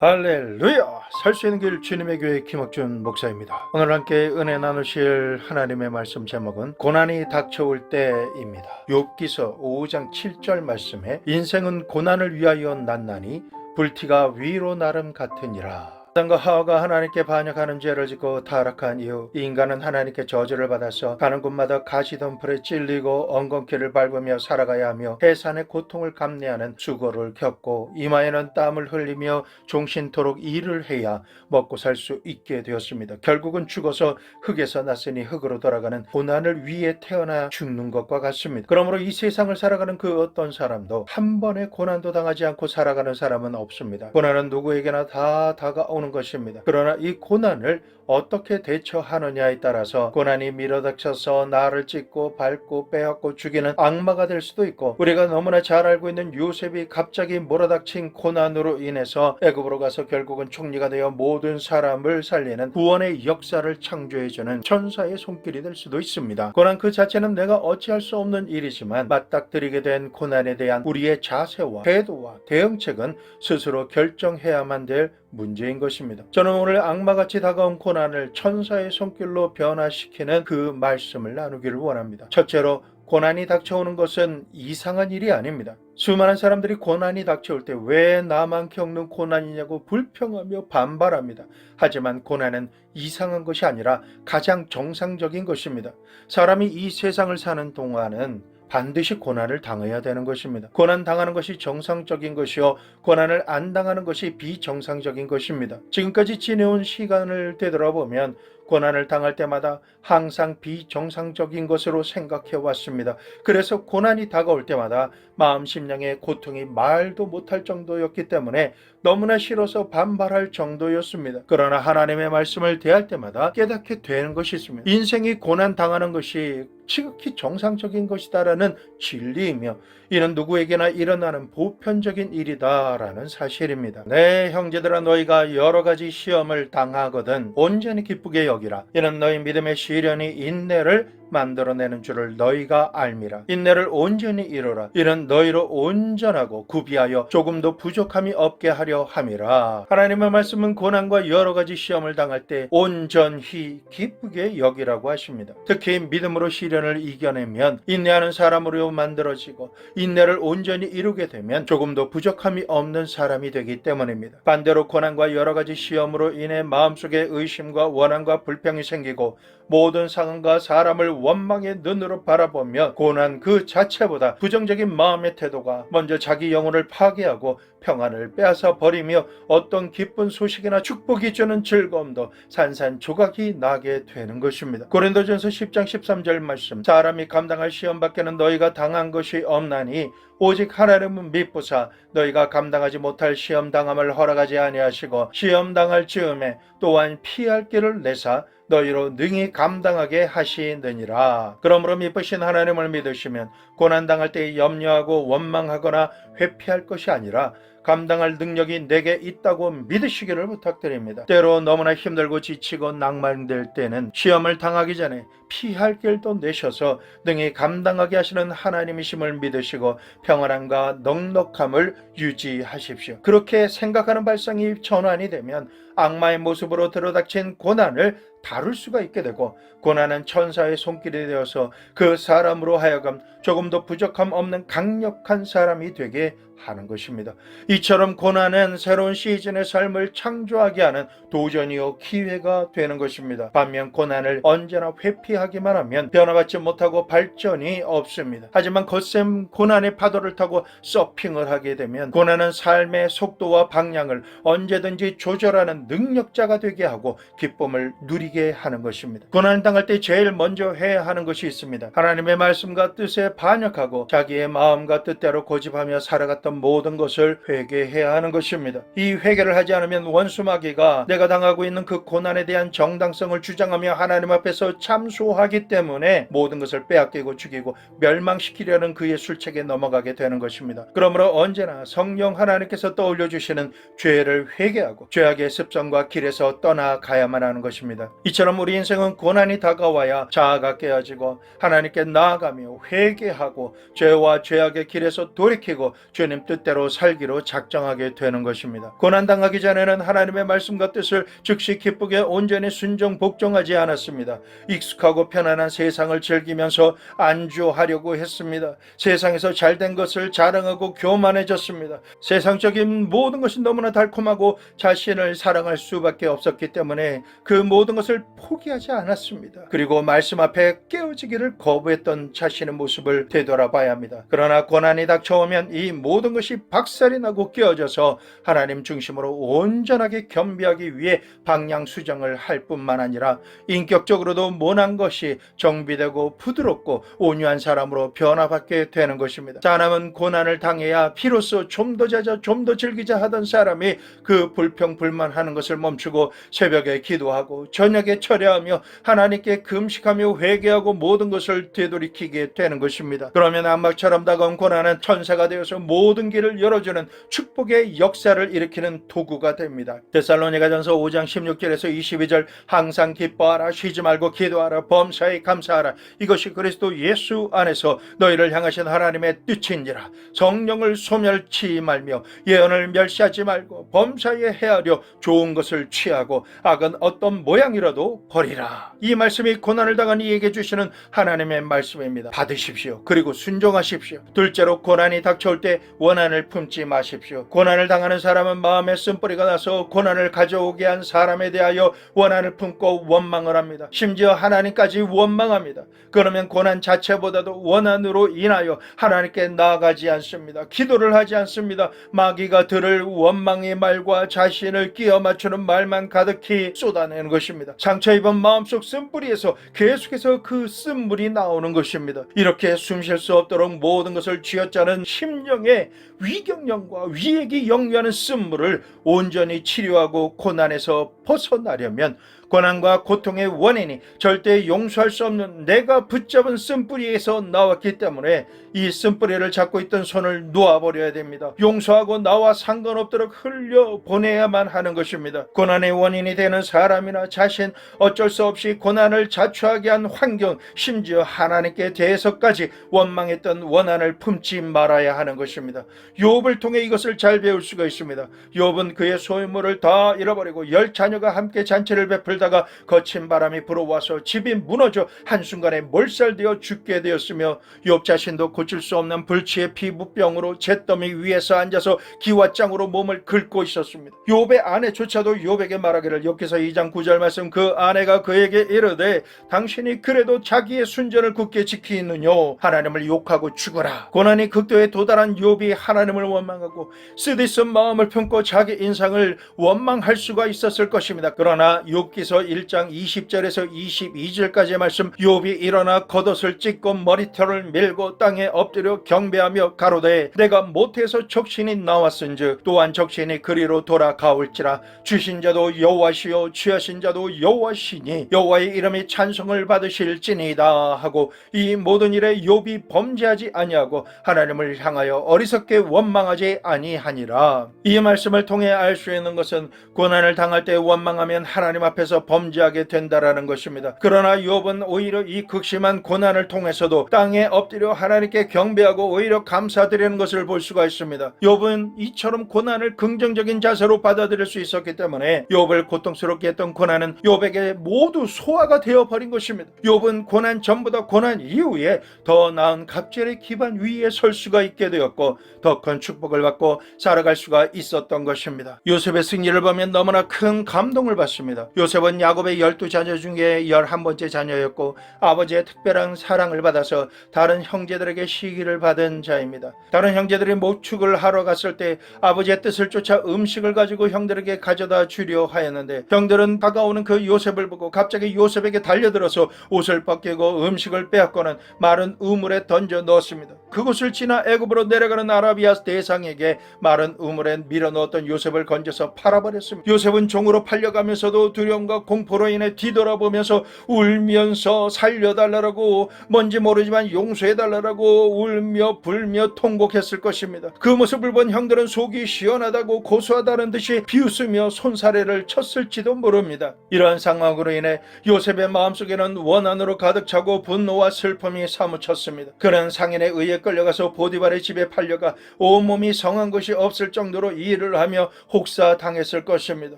할렐루야! 살 수 있는 길 주님의 교회 김학준 목사입니다. 오늘 함께 은혜 나누실 하나님의 말씀 제목은 고난이 닥쳐올 때입니다. 욥기서 5장 7절 말씀에 인생은 고난을 위하여 났나니 불티가 위로 나름 같으니라. 아담과 하와가 하나님께 반역하는 죄를 짓고 타락한 이후 인간은 하나님께 저주를 받아서 가는 곳마다 가시덤불에 찔리고 엉겅퀴를 밟으며 살아가야 하며 해산의 고통을 감내하는 수고를 겪고 이마에는 땀을 흘리며 종신토록 일을 해야 먹고 살 수 있게 되었습니다. 결국은 죽어서 흙에서 났으니 흙으로 돌아가는 고난을 위해 태어나 죽는 것과 같습니다. 그러므로 이 세상을 살아가는 그 어떤 사람도 한 번의 고난도 당하지 않고 살아가는 사람은 없습니다. 고난은 누구에게나 다 다가오는 것입니다. 그러나 이 고난을 어떻게 대처하느냐에 따라서 고난이 밀어닥쳐서 나를 찢고 밟고 빼앗고 죽이는 악마가 될 수도 있고, 우리가 너무나 잘 알고 있는 요셉이 갑자기 몰아닥친 고난으로 인해서 애굽으로 가서 결국은 총리가 되어 모든 사람을 살리는 구원의 역사를 창조해주는 천사의 손길이 될 수도 있습니다. 고난 그 자체는 내가 어찌할 수 없는 일이지만 맞닥뜨리게 된 고난에 대한 우리의 자세와 태도와 대응책은 스스로 결정해야만 될 문제인 것입니다. 저는 오늘 악마같이 다가온 고난을 천사의 손길로 변화시키는 그 말씀을 나누기를 원합니다. 첫째로, 고난이 닥쳐오는 것은 이상한 일이 아닙니다. 수많은 사람들이 고난이 닥쳐올 때 왜 나만 겪는 고난이냐고 불평하며 반발합니다. 하지만 고난은 이상한 것이 아니라 가장 정상적인 것입니다. 사람이 이 세상을 사는 동안은 반드시 고난을 당해야 되는 것입니다. 고난 당하는 것이 정상적인 것이요, 고난을 안 당하는 것이 비정상적인 것입니다. 지금까지 지내온 시간을 되돌아보면 고난을 당할 때마다 항상 비정상적인 것으로 생각해 왔습니다. 그래서 고난이 다가올 때마다 마음 심령의 고통이 말도 못할 정도였기 때문에 너무나 싫어서 반발할 정도였습니다. 그러나 하나님의 말씀을 대할 때마다 깨닫게 되는 것이 있습니다. 인생이 고난 당하는 것이 지극히 정상적인 것이다라는 진리이며, 이는 누구에게나 일어나는 보편적인 일이다라는 사실입니다. 네, 형제들아, 너희가 여러 가지 시험을 당하거든 온전히 기쁘게 여기라. 이는 너희 믿음의 시련이 인내를 만들어내는 줄을 너희가 알미라. 인내를 온전히 이루라. 이는 너희로 온전하고 구비하여 조금도 부족함이 없게 하려 함이라. 하나님의 말씀은 고난과 여러 가지 시험을 당할 때 온전히 기쁘게 여기라고 하십니다. 특히 믿음으로 시련을 이겨내면 인내하는 사람으로 만들어지고, 인내를 온전히 이루게 되면 조금도 부족함이 없는 사람이 되기 때문입니다. 반대로 고난과 여러 가지 시험으로 인해 마음속에 의심과 원한과 불평이 생기고 모든 상황과 사람을 원망의 눈으로 바라보며 고난 그 자체보다 부정적인 마음의 태도가 먼저 자기 영혼을 파괴하고 평안을 빼앗아 버리며 어떤 기쁜 소식이나 축복이 주는 즐거움도 산산조각이 나게 되는 것입니다. 고린도전서 10장 13절 말씀, 사람이 감당할 시험 밖에는 너희가 당한 것이 없나니 오직 하나님은 미쁘사 너희가 감당하지 못할 시험 당함을 허락하지 아니하시고 시험 당할 즈음에 또한 피할 길을 내사 너희로 능히 감당하게 하시느니라. 그러므로 미쁘신 하나님을 믿으시면 고난당할 때 염려하고 원망하거나 회피할 것이 아니라 감당할 능력이 내게 있다고 믿으시기를 부탁드립니다. 때로 너무나 힘들고 지치고 낭만될 때는 시험을 당하기 전에 피할 길도 내셔서 능히 감당하게 하시는 하나님이심을 믿으시고 평안함과 넉넉함을 유지하십시오. 그렇게 생각하는 발상이 전환이 되면 악마의 모습으로 들어닥친 고난을 다룰 수가 있게 되고, 고난은 천사의 손길이 되어서 그 사람으로 하여금 조금도 부족함 없는 강력한 사람이 되게 하는 것입니다. 이처럼 고난은 새로운 시즌의 삶을 창조하게 하는 도전이요 기회가 되는 것입니다. 반면 고난을 언제나 회피하기만 하면 변화받지 못하고 발전이 없습니다. 하지만 거센 고난의 파도를 타고 서핑을 하게 되면 고난은 삶의 속도와 방향을 언제든지 조절하는 능력자가 되게 하고 기쁨을 누리게 하는 것입니다. 고난을 당할 때 제일 먼저 해야 하는 것이 있습니다. 하나님의 말씀과 뜻에 반역하고 자기의 마음과 뜻대로 고집하며 살아갔던 모든 것을 회개해야 하는 것입니다. 이 회개를 하지 않으면 원수마귀가 내가 당하고 있는 그 고난에 대한 정당성을 주장하며 하나님 앞에서 참소하기 때문에 모든 것을 빼앗기고 죽이고 멸망시키려는 그의 술책에 넘어가게 되는 것입니다. 그러므로 언제나 성령 하나님께서 떠올려주시는 죄를 회개하고 죄악의 습성과 길에서 떠나가야만 하는 것입니다. 이처럼 우리 인생은 고난이 다가와야 자아가 깨어지고 하나님께 나아가며 회개하고 죄와 죄악의 길에서 돌이키고 주님 하나님 뜻대로 살기로 작정하게 되는 것입니다. 고난당하기 전에는 하나님의 말씀과 뜻을 즉시 기쁘게 온전히 순종 복종하지 않았습니다. 익숙하고 편안한 세상을 즐기면서 안주하려고 했습니다. 세상에서 잘된 것을 자랑하고 교만해졌습니다. 세상적인 모든 것이 너무나 달콤하고 자신을 사랑할 수밖에 없었기 때문에 그 모든 것을 포기하지 않았습니다. 그리고 말씀 앞에 깨어지기를 거부했던 자신의 모습을 되돌아봐야 합니다. 그러나 고난이 닥쳐오면 이 모든 것이 박살이 나고 깨어져서 하나님 중심으로 온전하게 겸비하기 위해 방향 수정을 할 뿐만 아니라 인격적으로도 모난 것이 정비되고 부드럽고 온유한 사람으로 변화받게 되는 것입니다. 사람은 고난을 당해야 비로소 좀 더 자자 좀 더 즐기자 하던 사람이 그 불평불만하는 것을 멈추고 새벽에 기도하고 저녁에 철야하며 하나님께 금식하며 회개하고 모든 것을 되돌이키게 되는 것입니다. 그러면 암막처럼 다가온 고난은 천사가 되어서 모든 길을 열어주는 축복의 역사를 일으키는 도구가 됩니다. 데살로니가전서 5장 16절에서 22절 항상 기뻐하라 쉬지 말고 기도하라 범사에 감사하라 이것이 그리스도 예수 안에서 너희를 향하신 하나님의 뜻인지라 성령을 소멸치 말며 예언을 멸시하지 말고 범사에 헤아려 좋은 것을 취하고 악은 어떤 모양이라도 버리라. 이 말씀이 고난을 당한 이에게 주시는 하나님의 말씀입니다. 받으십시오. 그리고 순종하십시오. 둘째로 고난이 닥쳐올 때 원한을 품지 마십시오. 고난을 당하는 사람은 마음에 쓴뿌리가 나서 고난을 가져오게 한 사람에 대하여 원한을 품고 원망을 합니다. 심지어 하나님까지 원망합니다. 그러면 고난 자체보다도 원한으로 인하여 하나님께 나아가지 않습니다. 기도를 하지 않습니다. 마귀가 들을 원망의 말과 자신을 끼워 맞추는 말만 가득히 쏟아내는 것입니다. 상처 입은 마음속 쓴뿌리에서 계속해서 그 쓴물이 나오는 것입니다. 이렇게 숨 쉴 수 없도록 모든 것을 쥐어짜는 심령의 위경련과 위액이 역류하는 쓴물을 온전히 치료하고 고난에서 벗어나려면 고난과 고통의 원인이 절대 용서할 수 없는 내가 붙잡은 쓴뿌리에서 나왔기 때문에 이 쓴뿌리를 잡고 있던 손을 놓아버려야 됩니다. 용서하고 나와 상관없도록 흘려보내야만 하는 것입니다. 고난의 원인이 되는 사람이나 자신, 어쩔 수 없이 고난을 자초하게 한 환경, 심지어 하나님께 대해서까지 원망했던 원한을 품지 말아야 하는 것입니다. 욥을 통해 이것을 잘 배울 수가 있습니다. 욥은 그의 소유물을 다 잃어버리고 10자녀가 함께 잔치를 베풀다가 거친 바람이 불어와서 집이 무너져 한순간에 몰살되어 죽게 되었으며 욥 자신도 고칠 수 없는 불치의 피부병으로 잿더미 위에서 앉아서 기와장으로 몸을 긁고 있었습니다. 욥의 아내조차도 욥에게 말하기를 욥기서 2장 9절 말씀 그 아내가 그에게 이르되 당신이 그래도 자기의 순전을 굳게 지키느냐 하나님을 욕하고 죽어라. 고난이 극도에 도달한 욥이 하나님을 원망하고 쓰디쓴 마음을 품고 자기 인상을 원망할 수가 있었을 것입니다. 그러나 욥기서 1장 20절에서 22절까지의 말씀 욥이 일어나 겉옷을 찢고 머리털을 밀고 땅에 엎드려 경배하며 가로되 내가 못해서 적신이 나왔은즉 또한 적신이 그리로 돌아가올지라 주신 자도 여호와시요 취하신 자도 여호와시니 여호와의 이름이 찬송을 받으실지니이다 하고 이 모든 일에 욥이 범죄하지 아니하고 하나님을 향하여 어리석게 원망하지 아니하니라. 이 말씀을 통해 알 수 있는 것은 고난을 당할 때 원망하면 하나님 앞에서 범죄하게 된다라는 것입니다. 그러나 욥은 오히려 이 극심한 고난을 통해서도 땅에 엎드려 하나님께 경배하고 오히려 감사드리는 것을 볼 수가 있습니다. 욥은 이처럼 고난을 긍정적인 자세로 받아들일 수 있었기 때문에 욥을 고통스럽게 했던 고난은 욥에게 모두 소화가 되어버린 것입니다. 욥은 고난 전보다 고난 이후에 더 나은 갑절의 기반 위에 설 수가 있게 되었고 더 큰 축복을 받고 살아갈 수가 있었던 것입니다. 요셉의 승리를 보면 너무나 큰 감동을 받습니다. 요셉은 야곱의 12자녀 중에 11번째 자녀였고 아버지의 특별한 사랑을 받아서 다른 형제들에게 시기를 받은 자입니다. 다른 형제들이 목축을 하러 갔을 때 아버지의 뜻을 쫓아 음식을 가지고 형들에게 가져다 주려 하였는데 형들은 다가오는 그 요셉을 보고 갑자기 요셉에게 달려들어서 옷을 벗기고 음식을 빼앗고는 마른 우물에 던져 넣었습니다. 그곳을 지나 애굽으로 내려가는 아라비아 대상에게 마른 우물에 밀어넣었던 요셉을 건져서 팔아버렸습니다. 요셉은 종으로 팔려가면서도 두려움과 두려움과 공포로 인해 뒤돌아보면서 울면서 살려달라고, 뭔지 모르지만 용서해달라고 울며 불며 통곡했을 것입니다. 그 모습을 본 형들은 속이 시원하다고 고소하다는 듯이 비웃으며 손사래를 쳤을지도 모릅니다. 이러한 상황으로 인해 요셉의 마음속에는 원한으로 가득 차고 분노와 슬픔이 사무쳤습니다. 그는 상인에 의해 끌려가서 보디발의 집에 팔려가 온몸이 성한 것이 없을 정도로 일을 하며 혹사당했을 것입니다.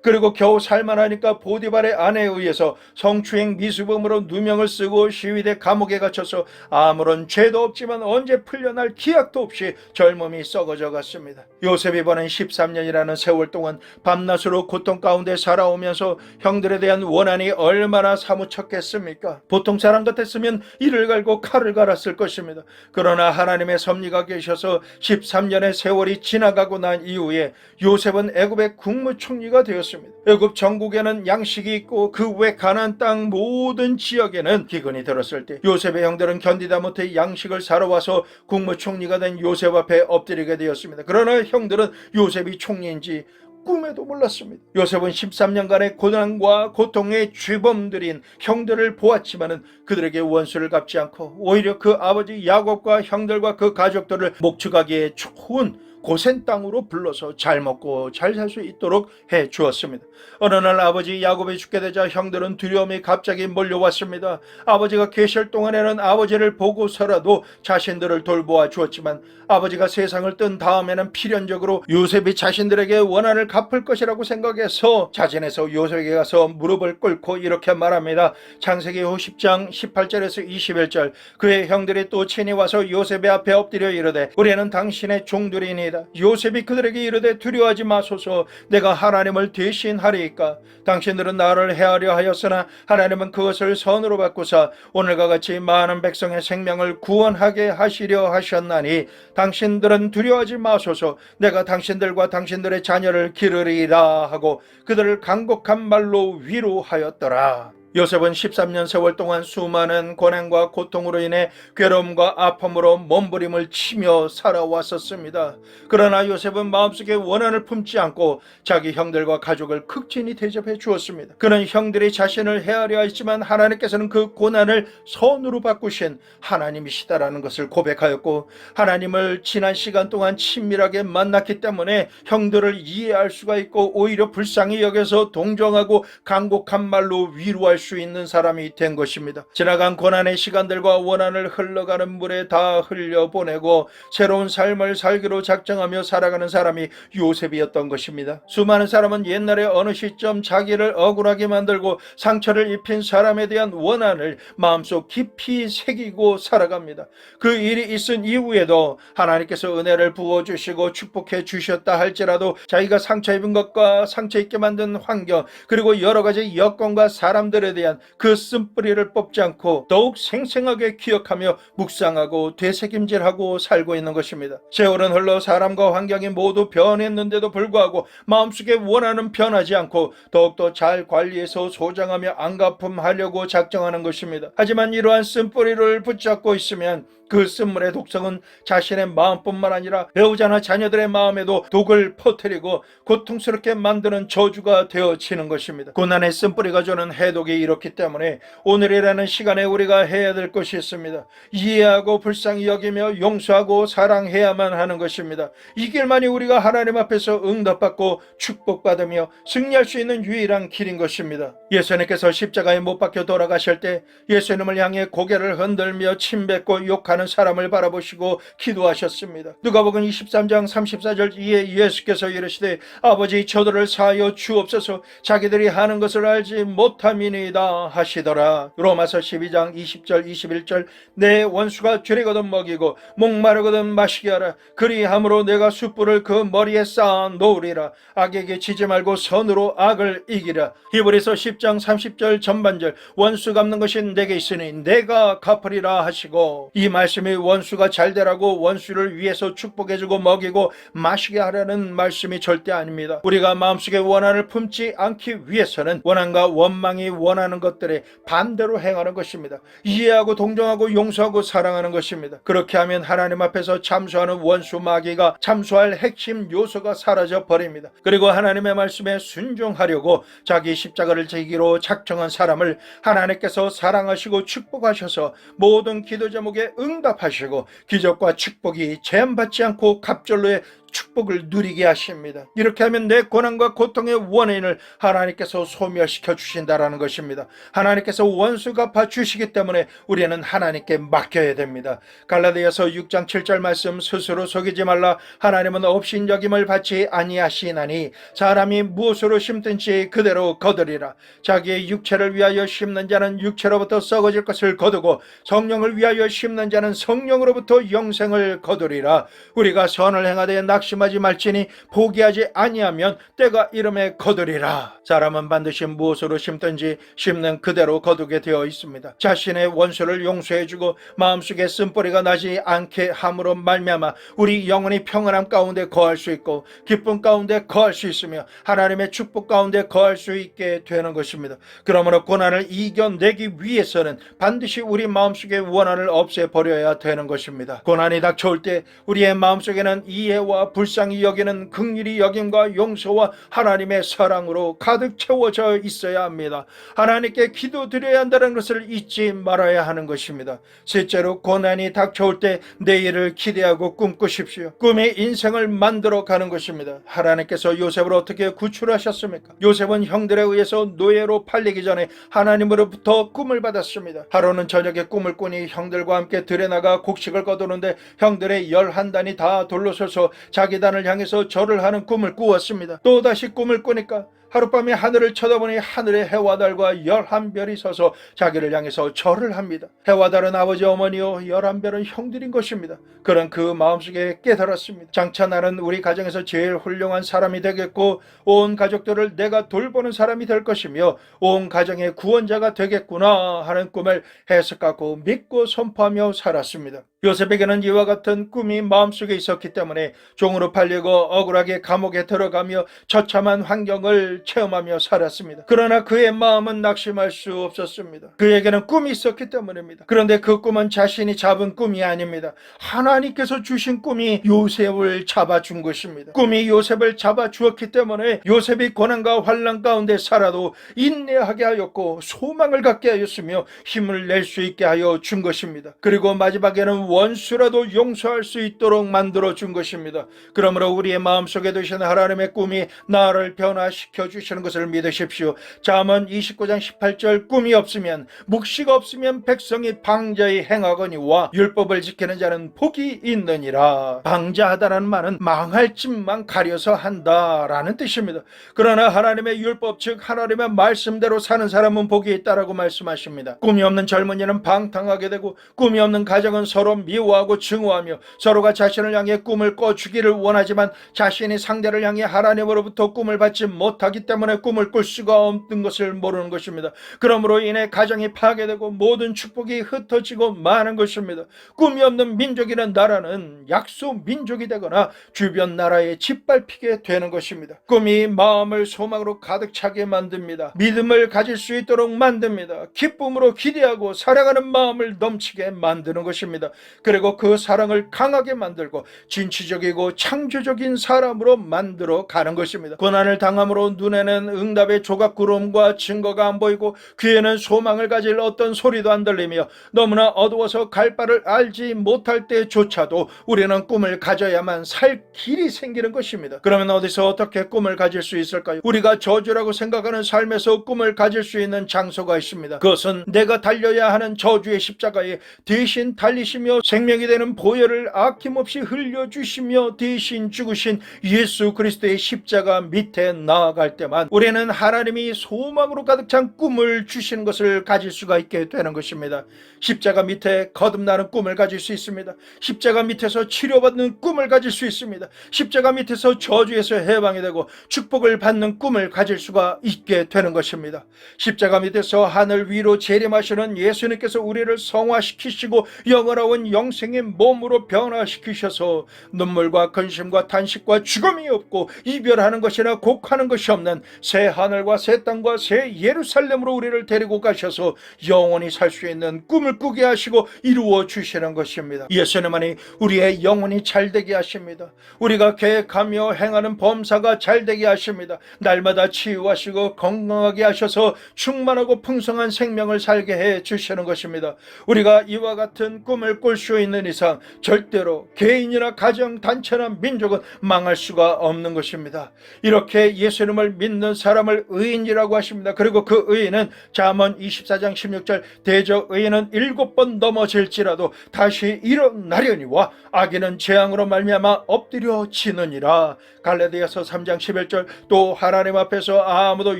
그리고 겨우 살만하니까 보디발의 아내에 의해서 성추행 미수범으로 누명을 쓰고 시위대 감옥에 갇혀서 아무런 죄도 없지만 언제 풀려날 기약도 없이 젊음이 썩어져 갔습니다. 요셉이 보낸 13년이라는 세월 동안 밤낮으로 고통 가운데 살아오면서 형들에 대한 원한이 얼마나 사무쳤겠습니까? 보통 사람 같았으면 이를 갈고 칼을 갈았을 것입니다. 그러나 하나님의 섭리가 계셔서 13년의 세월이 지나가고 난 이후에 요셉은 애굽의 국무총리가 되었습니다. 애굽 전국에는 양식이 있고 그 외 가나안 땅 모든 지역에는 기근이 들었을 때 요셉의 형들은 견디다 못해 양식을 사러 와서 국무총리가 된 요셉 앞에 엎드리게 되었습니다. 그러나 형들은 요셉이 총리인지 꿈에도 몰랐습니다. 요셉은 13년간의 고난과 고통의 주범들인 형들을 보았지만은 그들에게 원수를 갚지 않고 오히려 그 아버지 야곱과 형들과 그 가족들을 목축하기에 좋은 고센 땅으로 불러서 잘 먹고 잘 살 수 있도록 해 주었습니다. 어느 날 아버지 야곱이 죽게 되자 형들은 두려움이 갑자기 몰려왔습니다. 아버지가 계실 동안에는 아버지를 보고서라도 자신들을 돌보아 주었지만 아버지가 세상을 뜬 다음에는 필연적으로 요셉이 자신들에게 원한을 갚을 것이라고 생각해서 자진해서 요셉에게 가서 무릎을 꿇고 이렇게 말합니다. 창세기 50장 18절에서 21절. 그의 형들이 또 친히 와서 요셉의 앞에 엎드려 이르되 우리는 당신의 종들이니이다. 요셉이 그들에게 이르되 두려워하지 마소서. 내가 하나님을 대신하리이까. 당신들은 나를 해하려 하였으나 하나님은 그것을 선으로 바꾸사 오늘과 같이 많은 백성의 생명을 구원하게 하시려 하셨나니 당신들은 두려워하지 마소서. 내가 당신들과 당신들의 자녀를 기르리라 하고 그들을 간곡한 말로 위로하였더라. 요셉은 13년 세월 동안 수많은 고난과 고통으로 인해 괴로움과 아픔으로 몸부림을 치며 살아왔었습니다. 그러나 요셉은 마음속에 원한을 품지 않고 자기 형들과 가족을 극진히 대접해 주었습니다. 그는 형들이 자신을 해하려 했지만 하나님께서는 그 고난을 선으로 바꾸신 하나님이시다라는 것을 고백하였고 하나님을 지난 시간 동안 친밀하게 만났기 때문에 형들을 이해할 수가 있고 오히려 불쌍히 여겨서 동정하고 간곡한 말로 위로할 수 있는 사람이 된 것입니다. 지나간 고난의 시간들과 원한을 흘러가는 물에 다 흘려보내고 새로운 삶을 살기로 작정하며 살아가는 사람이 요셉이었던 것입니다. 수많은 사람은 옛날에 어느 시점 자기를 억울하게 만들고 상처를 입힌 사람에 대한 원한을 마음속 깊이 새기고 살아갑니다. 그 일이 있은 이후에도 하나님께서 은혜를 부어주시고 축복해 주셨다 할지라도 자기가 상처 입은 것과 상처 입게 만든 환경 그리고 여러 가지 여건과 사람들에 대한 그 쓴뿌리를 뽑지 않고 더욱 생생하게 기억하며 묵상하고 되새김질하고 살고 있는 것입니다. 세월은 흘러 사람과 환경이 모두 변했는데도 불구하고 마음속에 원하는 변하지 않고 더욱더 잘 관리해서 소장하며 안가품하려고 작정하는 것입니다. 하지만 이러한 쓴뿌리를 붙잡고 있으면 그 쓴물의 독성은 자신의 마음뿐만 아니라 배우자나 자녀들의 마음에도 독을 퍼뜨리고 고통스럽게 만드는 저주가 되어지는 것입니다. 고난의 쓴뿌리가 주는 해독이 이렇기 때문에 오늘이라는 시간에 우리가 해야 될 것이 있습니다. 이해하고 불쌍히 여기며 용서하고 사랑해야만 하는 것입니다. 이 길만이 우리가 하나님 앞에서 응답받고 축복받으며 승리할 수 있는 유일한 길인 것입니다. 예수님께서 십자가에 못 박혀 돌아가실 때 예수님을 향해 고개를 흔들며 침뱉고 욕하는 사람을 바라보시고 기도하셨습니다. 누가복음 23장 34절 이에 예수께서 이르시되 아버지 저들을 사하여 주옵소서 자기들이 하는 것을 알지 못함이니이다 하시더라. 로마서 12장 20절 21절 내 원수가 줄이거든 먹이고 목마르거든 마시게 하라. 그리함으로 내가 숯불을 그 머리에 쌓아 놓으리라. 악에게 지지 말고 선으로 악을 이기라. 히브리서 10장 30절 전반절 원수 갚는 것이 내게 있으니 내가 갚으리라 하시고 이 말 말씀이 원수가 잘 되라고 원수를 위해서 축복해주고 먹이고 마시게 하라는 말씀이 절대 아닙니다. 우리가 마음속에 원한을 품지 않기 위해서는 원한과 원망이 원하는 것들에 반대로 행하는 것입니다. 이해하고 동정하고 용서하고 사랑하는 것입니다. 그렇게 하면 하나님 앞에서 참수하는 원수 마귀가 참수할 핵심 요소가 사라져 버립니다. 그리고 하나님의 말씀에 순종하려고 자기 십자가를 지기로 작정한 사람을 하나님께서 사랑하시고 축복하셔서 모든 기도 제목에 응답하시고 기적과 축복이 제한받지 않고 갑절로의 축복을 누리게 하십니다. 이렇게 하면 내 고난과 고통의 원인을 하나님께서 소멸시켜 주신다라는 것입니다. 하나님께서 원수 갚아 주시기 때문에 우리는 하나님께 맡겨야 됩니다. 갈라디아서 6장 7절 말씀, 스스로 속이지 말라. 하나님은 업신여김을 받지 아니하시나니 사람이 무엇으로 심든지 그대로 거두리라. 자기의 육체를 위하여 심는 자는 육체로부터 썩어질 것을 거두고 성령을 위하여 심는 자는 성령으로부터 영생을 거두리라. 우리가 선을 행하되 낙심하지 말지니 포기하지 아니하면 때가 이름에 거두리라. 사람은 반드시 무엇으로 심든지 심는 그대로 거두게 되어 있습니다. 자신의 원수를 용서해주고 마음속에 쓴뿌리가 나지 않게 함으로 말미암아 우리 영혼이 평안함 가운데 거할 수 있고 기쁨 가운데 거할 수 있으며 하나님의 축복 가운데 거할 수 있게 되는 것입니다. 그러므로 고난을 이겨내기 위해서는 반드시 우리 마음속의 원한을 없애버려야 되는 것입니다. 고난이 닥쳐올 때 우리의 마음속에는 이해와 불쌍히 여기는 긍휼히 여김과 용서와 하나님의 사랑으로 가득 채워져 있어야 합니다. 하나님께 기도드려야 한다는 것을 잊지 말아야 하는 것입니다. 셋째로, 고난이 닥쳐올 때 내일을 기대하고 꿈꾸십시오. 꿈이 인생을 만들어 가는 것입니다. 하나님께서 요셉을 어떻게 구출하셨습니까? 요셉은 형들에 의해서 노예로 팔리기 전에 하나님으로부터 꿈을 받았습니다. 하루는 저녁에 꿈을 꾸니 형들과 함께 들에 나가 곡식을 거두는데 형들의 11단이 다 돌로서서 자기 단을 향해서 절을 하는 꿈을 꾸었습니다. 또다시 꿈을 꾸니까 하룻밤에 하늘을 쳐다보니 하늘에 해와 달과 11별이 서서 자기를 향해서 절을 합니다. 해와 달은 아버지 어머니요 11별은 형들인 것입니다. 그런 그 마음속에 깨달았습니다. 장차 나는 우리 가정에서 제일 훌륭한 사람이 되겠고 온 가족들을 내가 돌보는 사람이 될 것이며 온 가정의 구원자가 되겠구나 하는 꿈을 해석하고 믿고 선포하며 살았습니다. 요셉에게는 이와 같은 꿈이 마음속에 있었기 때문에 종으로 팔리고 억울하게 감옥에 들어가며 처참한 환경을 체험하며 살았습니다. 그러나 그의 마음은 낙심할 수 없었습니다. 그에게는 꿈이 있었기 때문입니다. 그런데 그 꿈은 자신이 잡은 꿈이 아닙니다. 하나님께서 주신 꿈이 요셉을 잡아준 것입니다. 꿈이 요셉을 잡아주었기 때문에 요셉이 고난과 환난 가운데 살아도 인내하게 하였고 소망을 갖게 하였으며 힘을 낼 수 있게 하여 준 것입니다. 그리고 마지막에는 원수라도 용서할 수 있도록 만들어 준 것입니다. 그러므로 우리의 마음속에 두신 하나님의 꿈이 나를 변화시켜 주시는 것을 믿으십시오. 잠언 29장 18절, 꿈이 없으면 묵시가 없으면 백성이 방자히 행하거니와 율법을 지키는 자는 복이 있느니라. 방자하다라는 말은 망할 짓만 가려서 한다라는 뜻입니다. 그러나 하나님의 율법, 즉 하나님의 말씀대로 사는 사람은 복이 있다라고 말씀하십니다. 꿈이 없는 젊은이는 방탕하게 되고 꿈이 없는 가정은 서로 미워하고 증오하며 서로가 자신을 향해 꿈을 꿔주기를 원하지만 자신이 상대를 향해 하나님으로부터 꿈을 받지 못하기 때문에 꿈을 꿀 수가 없는 것을 모르는 것입니다. 그러므로 인해 가정이 파괴되고 모든 축복이 흩어지고 마는 것입니다. 꿈이 없는 민족이나 나라는 약소 민족이 되거나 주변 나라에 짓밟히게 되는 것입니다. 꿈이 마음을 소망으로 가득 차게 만듭니다. 믿음을 가질 수 있도록 만듭니다. 기쁨으로 기대하고 사랑하는 마음을 넘치게 만드는 것입니다. 그리고 그 사랑을 강하게 만들고 진취적이고 창조적인 사람으로 만들어 가는 것입니다. 고난을 당함으로 눈에는 응답의 조각구름과 증거가 안 보이고 귀에는 소망을 가질 어떤 소리도 안 들리며 너무나 어두워서 갈 바를 알지 못할 때조차도 우리는 꿈을 가져야만 살 길이 생기는 것입니다. 그러면 어디서 어떻게 꿈을 가질 수 있을까요? 우리가 저주라고 생각하는 삶에서 꿈을 가질 수 있는 장소가 있습니다. 그것은 내가 달려야 하는 저주의 십자가에 대신 달리시며 생명이 되는 보혈을 아낌없이 흘려주시며 대신 죽으신 예수 그리스도의 십자가 밑에 나아갈 때만 우리는 하나님이 소망으로 가득 찬 꿈을 주시는 것을 가질 수가 있게 되는 것입니다. 십자가 밑에 거듭나는 꿈을 가질 수 있습니다. 십자가 밑에서 치료받는 꿈을 가질 수 있습니다. 십자가 밑에서 저주에서 해방이 되고 축복을 받는 꿈을 가질 수가 있게 되는 것입니다. 십자가 밑에서 하늘 위로 재림하시는 예수님께서 우리를 성화시키시고 영원한 새로운 영생의 몸으로 변화시키셔서 눈물과 근심과 탄식과 죽음이 없고 이별하는 것이나 곡하는 것이 없는 새 하늘과 새 땅과 새 예루살렘으로 우리를 데리고 가셔서 영원히 살 수 있는 꿈을 꾸게 하시고 이루어 주시는 것입니다. 예수님만이 우리의 영혼이 잘되게 하십니다. 우리가 계획하며 행하는 범사가 잘되게 하십니다. 날마다 치유하시고 건강하게 하셔서 충만하고 풍성한 생명을 살게 해 주시는 것입니다. 우리가 이와 같은 꿈을 꿀 수 있는 이상 절대로 개인이나 가정, 단체나 민족은 망할 수가 없는 것입니다. 이렇게 예수님을 믿는 사람을 의인이라고 하십니다. 그리고 그 의인은 잠언 24장 16절 대저 의인은 7번 넘어질지라도 다시 일어나려니와 악인은 재앙으로 말미암아 엎드려지느니라. 갈라디아서 3장 11절 또 하나님 앞에서 아무도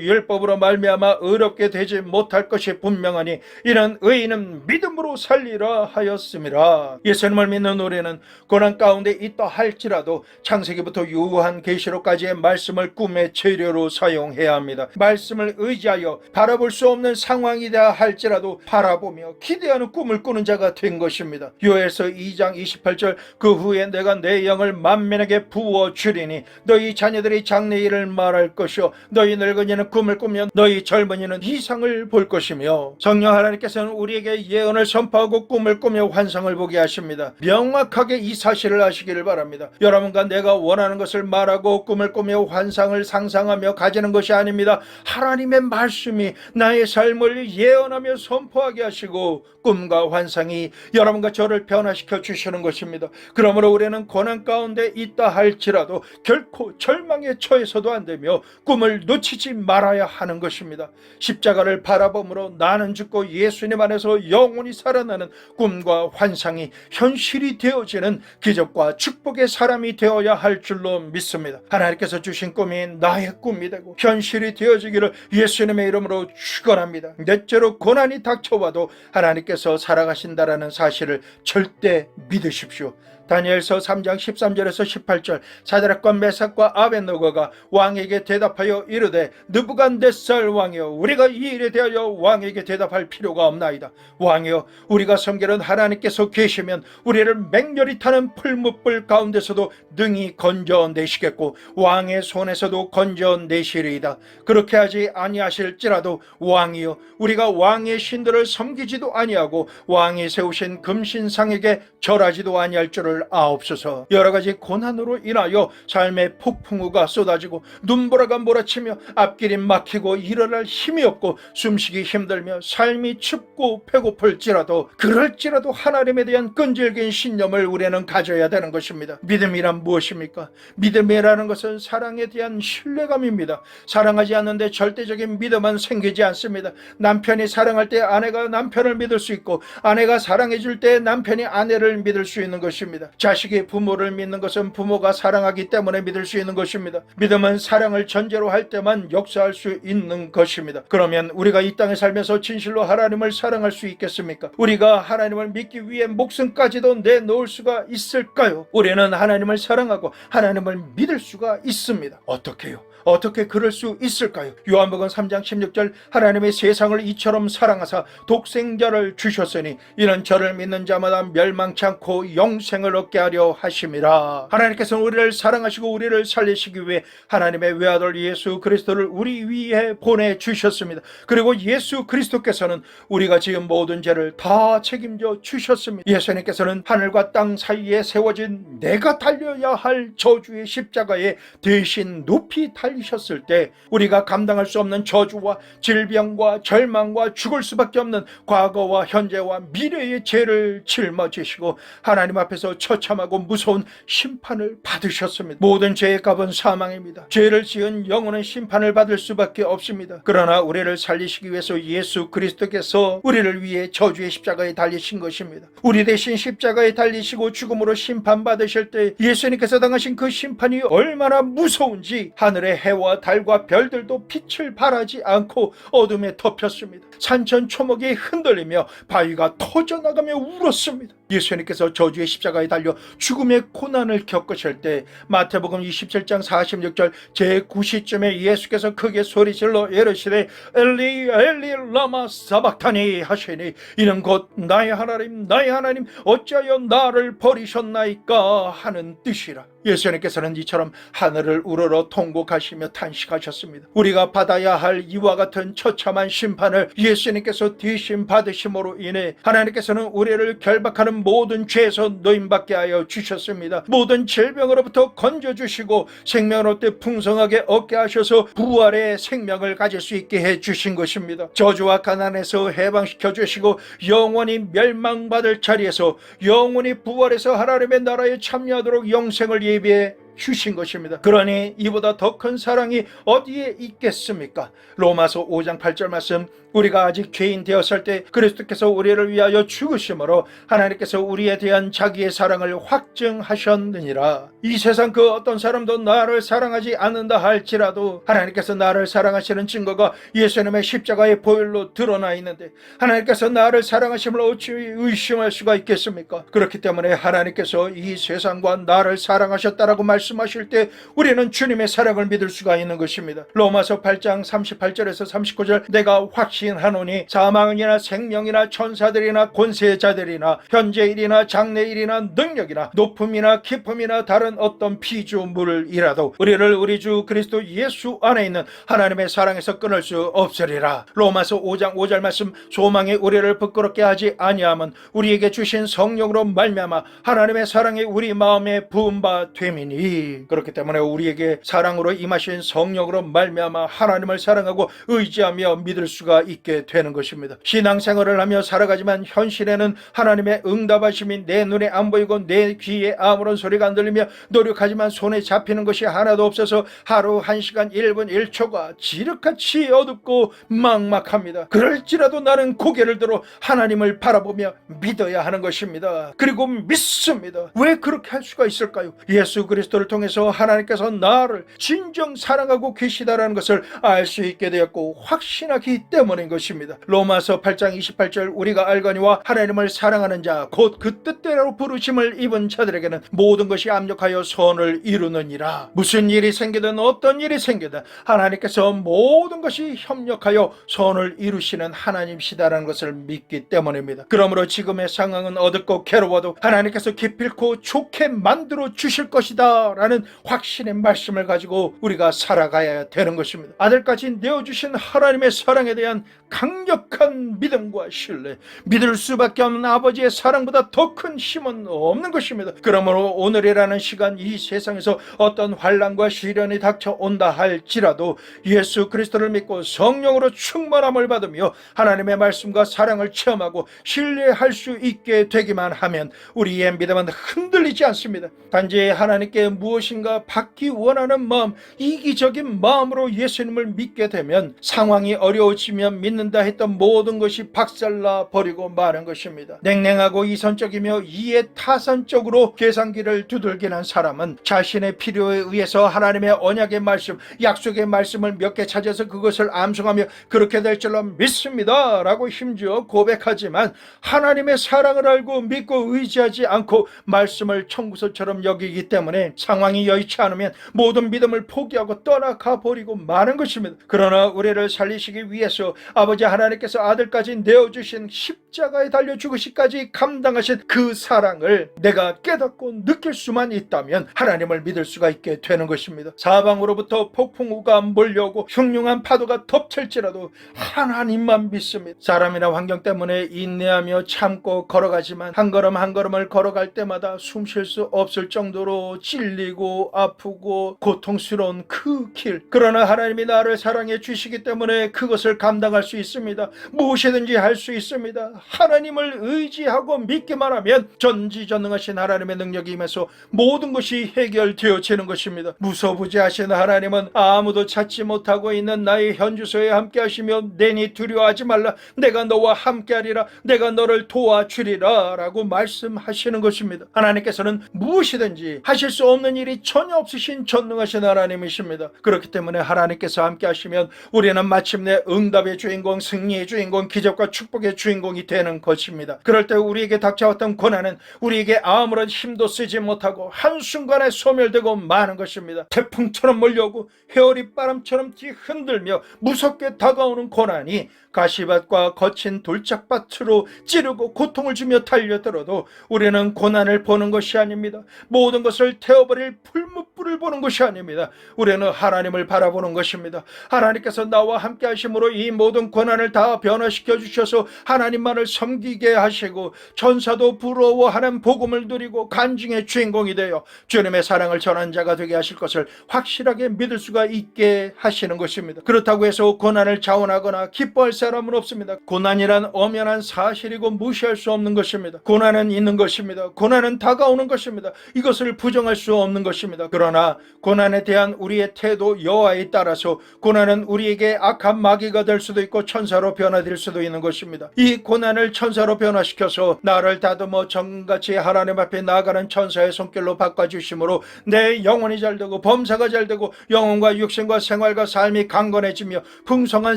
율법으로 말미암아 의롭게 되지 못할 것이 분명하니 이는 의인은 믿음으로 살리라 하였음이라. 예수님을 믿는 우리는 고난 가운데 있다 할지라도 창세기부터 유한 계시록까지의 말씀을 꿈의 재료로 사용해야 합니다. 말씀을 의지하여 바라볼 수 없는 상황이다 할지라도 바라보며 기대하는 꿈을 꾸는 자가 된 것입니다. 요엘서 2장 28절 그 후에 내가 내 영을 만민에게 부어주리니 너희 자녀들이 장래일을 말할 것이요 너희 늙은이는 꿈을 꾸며 너희 젊은이는 이상을 볼 것이며. 성령 하나님께서는 우리에게 예언을 선포하고 꿈을 꾸며 환상을 보게 하십니다. 명확하게 이 사실을 아시기를 바랍니다. 여러분과 내가 원하는 것을 말하고 꿈을 꾸며 환상을 상상하며 가지는 것이 아닙니다. 하나님의 말씀이 나의 삶을 예언하며 선포하게 하시고 꿈과 환상이 여러분과 저를 변화시켜 주시는 것입니다. 그러므로 우리는 고난 가운데 있다 할지라도 결코 절망에 처해서도 안 되며 꿈을 놓치지 말아야 하는 것입니다. 십자가를 바라봄으로 나는 죽고 예수님 안에서 영원히 살아나는 꿈과 환상이 현실이 되어지는 기적과 축복의 사람이 되어야 할 줄로 믿습니다. 하나님께서 주신 꿈이 나의 꿈이 되고 현실이 되어지기를 예수님의 이름으로 축원합니다. 넷째로 고난이 닥쳐와도 하나님께서 살아가신다라는 사실을 절대 믿으십시오. 다니엘서 3장 13절에서 18절 사드락과 메삭과 아벳느고가 왕에게 대답하여 이르되 느부갓네살 왕이여 우리가 이 일에 대하여 왕에게 대답할 필요가 없나이다. 왕이여 우리가 섬기는 하나님께서 계시면 우리를 맹렬히 타는 풀무불 가운데서도 능히 건져내시겠고 왕의 손에서도 건져내시리이다. 그렇게 하지 아니하실지라도 왕이여 우리가 왕의 신들을 섬기지도 아니하고 왕이 세우신 금신상에게 절하지도 아니할 줄을 아옵소서. 여러가지 고난으로 인하여 삶의 폭풍우가 쏟아지고 눈보라가 몰아치며 앞길이 막히고 일어날 힘이 없고 숨쉬기 힘들며 삶이 춥고 배고플지라도 그럴지라도 하나님에 대한 끈질긴 신념을 우리는 가져야 되는 것입니다. 믿음이란 무엇입니까? 믿음이라는 것은 사랑에 대한 신뢰감입니다. 사랑하지 않는데 절대적인 믿음은 생기지 않습니다. 남편이 사랑할 때 아내가 남편을 믿을 수 있고 아내가 사랑해 줄 때 남편이 아내를 믿을 수 있는 것입니다. 자식이 부모를 믿는 것은 부모가 사랑하기 때문에 믿을 수 있는 것입니다. 믿음은 사랑을 전제로 할 때만 역사할 수 있는 것입니다. 그러면 우리가 이 땅에 살면서 진실로 하나님을 사랑할 수 있겠습니까? 우리가 하나님을 믿기 위해 목숨까지도 내놓을 수가 있을까요? 우리는 하나님을 사랑하고 하나님을 믿을 수가 있습니다. 어떻게요? 어떻게 그럴 수 있을까요? 요한복음 3장 16절 하나님의 세상을 이처럼 사랑하사 독생자를 주셨으니 이는 저를 믿는 자마다 멸망치 않고 영생을 얻게 하려 하심이라. 하나님께서는 우리를 사랑하시고 우리를 살리시기 위해 하나님의 외아들 예수 그리스도를 우리 위해 보내주셨습니다. 그리고 예수 그리스도께서는 우리가 지은 모든 죄를 다 책임져 주셨습니다. 예수님께서는 하늘과 땅 사이에 세워진 내가 달려야 할 저주의 십자가에 대신 높이 달리셨을 때 우리가 감당할 수 없는 저주와 질병과 절망과 죽을 수밖에 없는 과거와 현재와 미래의 죄를 짊어지시고 하나님 앞에서 처참하고 무서운 심판을 받으셨습니다. 모든 죄의 값은 사망입니다. 죄를 지은 영혼은 심판을 받을 수밖에 없습니다. 그러나 우리를 살리시기 위해서 예수 그리스도께서 우리를 위해 저주의 십자가에 달리신 것입니다. 우리 대신 십자가에 달리시고 죽음으로 심판받으실 때 예수님께서 당하신 그 심판이 얼마나 무서운지 하늘의 해와 달과 별들도 빛을 발하지 않고 어둠에 덮였습니다. 산천초목이 흔들리며 바위가 터져나가며 울었습니다. 예수님께서 저주의 십자가에 달려 죽음의 고난을 겪으실 때 마태복음 27장 46절 제9시쯤에 예수께서 크게 소리질러 이르시되 엘리 엘리 라마 사박타니 하시니 이는 곧 나의 하나님 나의 하나님 어찌하여 나를 버리셨나이까 하는 뜻이라. 예수님께서는 이처럼 하늘을 우러러 통곡하시며 탄식하셨습니다. 우리가 받아야 할 이와 같은 처참한 심판을 예수님께서 대신 받으심으로 인해 하나님께서는 우리를 결박하는 모든 죄에서 노임받게 하여 주셨습니다. 모든 질병으로부터 건져주시고 생명을 얻되 풍성하게 얻게 하셔서 부활의 생명을 가질 수 있게 해주신 것입니다. 저주와 가난에서 해방시켜 주시고 영원히 멸망받을 자리에서 영원히 부활해서 하나님의 나라에 참여하도록 영생을 예비해 주신 것입니다. 그러니 이보다 더 큰 사랑이 어디에 있겠습니까? 로마서 5장 8절 말씀, 우리가 아직 죄인 되었을 때 그리스도께서 우리를 위하여 죽으심으로 하나님께서 우리에 대한 자기의 사랑을 확증하셨느니라. 이 세상 그 어떤 사람도 나를 사랑하지 않는다 할지라도 하나님께서 나를 사랑하시는 증거가 예수님의 십자가의 보혈로 드러나 있는데 하나님께서 나를 사랑하심을 어찌 의심할 수가 있겠습니까? 그렇기 때문에 하나님께서 이 세상과 나를 사랑하셨다라고 말씀하실 때 우리는 주님의 사랑을 믿을 수가 있는 것입니다. 로마서 8장 38절에서 39절, 내가 확신하노니 사망이나 생명이나 천사들이나 권세자들이나 현재일이나 장래일이나 능력이나 높음이나 깊음이나 다른 어떤 피조물이라도 우리를 우리 주 그리스도 예수 안에 있는 하나님의 사랑에서 끊을 수 없으리라. 로마서 5장 5절 말씀, 소망이 우리를 부끄럽게 하지 아니함은 우리에게 주신 성령으로 말미암아 하나님의 사랑이 우리 마음에 부은 바 됨이니. 그렇기 때문에 우리에게 사랑으로 임하신 성령으로 말미암아 하나님을 사랑하고 의지하며 믿을 수가 있게 되는 것입니다. 신앙생활을 하며 살아가지만 현실에는 하나님의 응답하심이 내 눈에 안 보이고 내 귀에 아무런 소리가 안 들리며 노력하지만 손에 잡히는 것이 하나도 없어서 하루 1시간 1분 1초가 지륵같이 어둡고 막막합니다. 그럴지라도 나는 고개를 들어 하나님을 바라보며 믿어야 하는 것입니다. 그리고 믿습니다. 왜 그렇게 할 수가 있을까요? 예수 그리스도를 통해서 하나님께서 나를 진정 사랑하고 계시다라는 것을 알 수 있게 되었고 확신하기 때문인 것입니다. 로마서 8장 28절, 우리가 알거니와 하나님을 사랑하는 자 곧 그 뜻대로 부르심을 입은 자들에게는 모든 것이 압력하여 선을 이루느니라. 무슨 일이 생기든 어떤 일이 생기든 하나님께서 모든 것이 협력하여 선을 이루시는 하나님이시다라는 것을 믿기 때문입니다. 그러므로 지금의 상황은 어둡고 괴로워도 하나님께서 기필코 좋게 만들어 주실 것이다 라는 확신의 말씀을 가지고 우리가 살아가야 되는 것입니다. 아들까지 내어주신 하나님의 사랑에 대한 강력한 믿음과 신뢰, 믿을 수밖에 없는 아버지의 사랑보다 더 큰 힘은 없는 것입니다. 그러므로 오늘이라는 시간 이 세상에서 어떤 환난과 시련이 닥쳐온다 할지라도 예수 그리스도를 믿고 성령으로 충만함을 받으며 하나님의 말씀과 사랑을 체험하고 신뢰할 수 있게 되기만 하면 우리의 믿음은 흔들리지 않습니다. 단지 하나님께 무엇인가 받기 원하는 마음, 이기적인 마음으로 예수님을 믿게 되면 상황이 어려워지면 믿는다 했던 모든 것이 박살나 버리고 마는 것입니다. 냉랭하고 이선적이며 이해 타산적으로 계산기를 두들기는 사람은 자신의 필요에 의해서 하나님의 언약의 말씀, 약속의 말씀을 몇 개 찾아서 그것을 암송하며 그렇게 될 줄로 믿습니다 라고 힘주어 고백하지만 하나님의 사랑을 알고 믿고 의지하지 않고 말씀을 청구서처럼 여기기 때문에 상황이 여의치 않으면 모든 믿음을 포기하고 떠나가 버리고 마는 것입니다. 그러나 우리를 살리시기 위해서 아버지 하나님께서 아들까지 내어주신 십자가에 달려 죽으시기까지 감당하신 그 사랑을 내가 깨닫고 느낄 수만 있다면 하나님을 믿을 수가 있게 되는 것입니다. 사방으로부터 폭풍우가 몰려오고 흉흉한 파도가 덮칠지라도 하나님만 믿습니다. 사람이나 환경 때문에 인내하며 참고 걸어가지만 한 걸음 한 걸음을 걸어갈 때마다 숨 쉴 수 없을 정도로 찔리고 아프고 고통스러운 그 길, 그러나 하나님이 나를 사랑해 주시기 때문에 그것을 감당할 수 있습니다. 무엇이든지 할 수 있습니다. 하나님을 의지하고 믿기만 하면 전지전능하신 하나님의 능력이 임해서 모든 것이 해결되어지는 것입니다. 무소부지하신 하나님은 아무도 찾지 못하고 있는 나의 현주소에 함께 하시며 내니 두려워하지 말라, 내가 너와 함께 하리라, 내가 너를 도와주리라 라고 말씀하시는 것입니다. 하나님께서는 무엇이든지 하실 수 없는 없는 일이 전혀 없으신 전능하신 하나님이십니다. 그렇기 때문에 하나님께서 함께 하시면 우리는 마침내 응답의 주인공, 승리의 주인공, 기적과 축복의 주인공이 되는 것입니다. 그럴 때 우리에게 닥쳐왔던 고난은 우리에게 아무런 힘도 쓰지 못하고 한순간에 소멸되고 마는 것입니다. 태풍처럼 몰려오고 회오리 바람처럼 뒤흔들며 무섭게 다가오는 고난이 가시밭과 거친 돌짝밭으로 찌르고 고통을 주며 달려들어도 우리는 고난을 보는 것이 아닙니다. 모든 것을 태워버릴 풀무불을 보는 것이 아닙니다. 우리는 하나님을 바라보는 것입니다. 하나님께서 나와 함께 하심으로 이 모든 고난을 다 변화시켜 주셔서 하나님만을 섬기게 하시고 천사도 부러워하는 복음을 누리고 간증의 주인공이 되어 주님의 사랑을 전한 자가 되게 하실 것을 확실하게 믿을 수가 있게 하시는 것입니다. 그렇다고 해서 고난을 자원하거나 기뻐할 사람은 없습니다. 고난이란 엄연한 사실이고 무시할 수 없는 것입니다. 고난은 있는 것입니다. 고난은 다가오는 것입니다. 이것을 부정할 수 없는 것입니다. 그러나 고난에 대한 우리의 태도 여하에 따라서 고난은 우리에게 악한 마귀가 될 수도 있고 천사로 변화될 수도 있는 것입니다. 이 고난을 천사로 변화시켜서 나를 다듬어 정같이 하나님 앞에 나아가는 천사의 손길로 바꿔주심으로 내 영혼이 잘되고 범사가 잘되고 영혼과 육신과 생활과 삶이 강건해지며 풍성한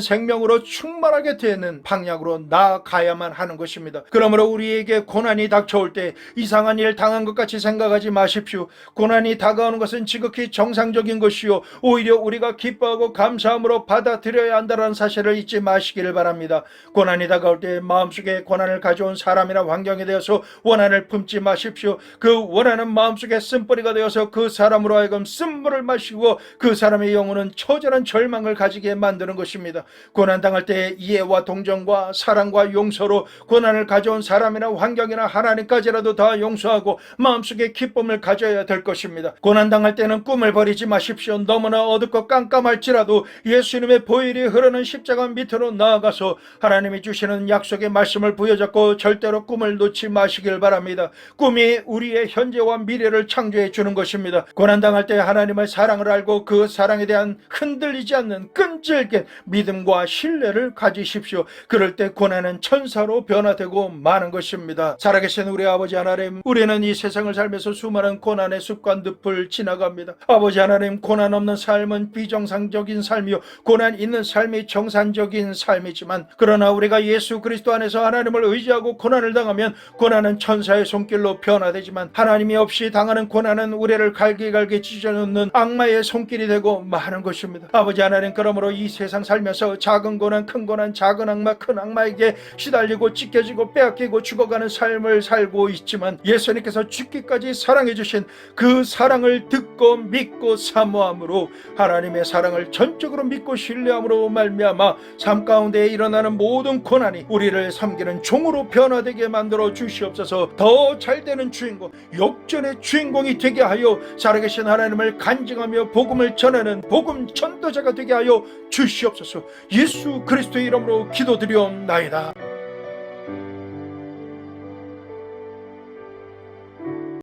생명으로 충만하게 되는 방향으로 나아가야만 하는 것입니다. 그러므로 우리에게 고난이 닥쳐올 때 이상한 일 당한 것 같이 생각하지 마십시오. 고난이 다가오는 것은 지극히 정상적인 것이요 오히려 우리가 기뻐하고 감사함으로 받아들여야 한다는 사실을 잊지 마시기를 바랍니다. 고난이 다가올 때 마음속에 고난을 가져온 사람이나 환경에 대해서 원한을 품지 마십시오. 그 원한은 마음속에 쓴뿌리가 되어서 그 사람으로 하여금 쓴물을 마시고 그 사람의 영혼은 처절한 절망을 가지게 만드는 것입니다. 고난당할 때 이해와 동정과 사랑과 용서로 고난을 가져온 사람이나 환경이나 하나님까지라도 다 용서하고 마음속에 기쁨을 가져야 될 것입니다. 고난당할 때는 꿈을 버리지 마십시오. 너무나 어둡고 깜깜할지라도 예수님의 보혈이 흐르는 십자가 밑으로 나아가서 하나님이 주시는 약속의 말씀을 부여잡고 절대로 꿈을 놓지 마시길 바랍니다. 꿈이 우리의 현재와 미래를 창조해 주는 것입니다. 고난당할 때 하나님의 사랑을 알고 그 사랑에 대한 흔들리지 않는 끈질긴 믿음과 신뢰를 가지십시오. 그럴 때 고난은 천사로 변화되고 마는 것입니다. 살아계신 우리 아버지 하나님, 우리는 이 세상을 살면서 수많은 고난의 습관 늪을 지나갑니다. 아버지 하나님, 고난 없는 삶은 비정상적인 삶이요 고난 있는 삶이 정상적인 삶이지만 그러나 우리가 예수 그리스도 안에서 하나님을 의지하고 고난을 당하면 고난은 천사의 손길로 변화되지만 하나님이 없이 당하는 고난은 우리를 갈기갈기 찢어놓는 악마의 손길이 되고 마는 것입니다. 아버지 하나님, 그러므로 이 세상 살면서 작은 고난, 큰 고난, 작은 악마, 큰 악마에게 시달리고 찢겨지고 빼앗기고 죽어가는 삶을 살고 있지만 예수님께서 죽기까지 사랑해 주신 그 사랑을 듣고 믿고 사모함으로 하나님의 사랑을 전적으로 믿고 신뢰함으로 말미암아 삶 가운데 일어나는 모든 고난이 우리를 섬기는 종으로 변화되게 만들어 주시옵소서. 더 잘되는 주인공, 역전의 주인공이 되게 하여 살아계신 하나님을 간증하며 복음을 전하는 복음 전도자가 되게 하여 주시옵소서. 예수 그리스도의 이름으로 기도드리옵나이다.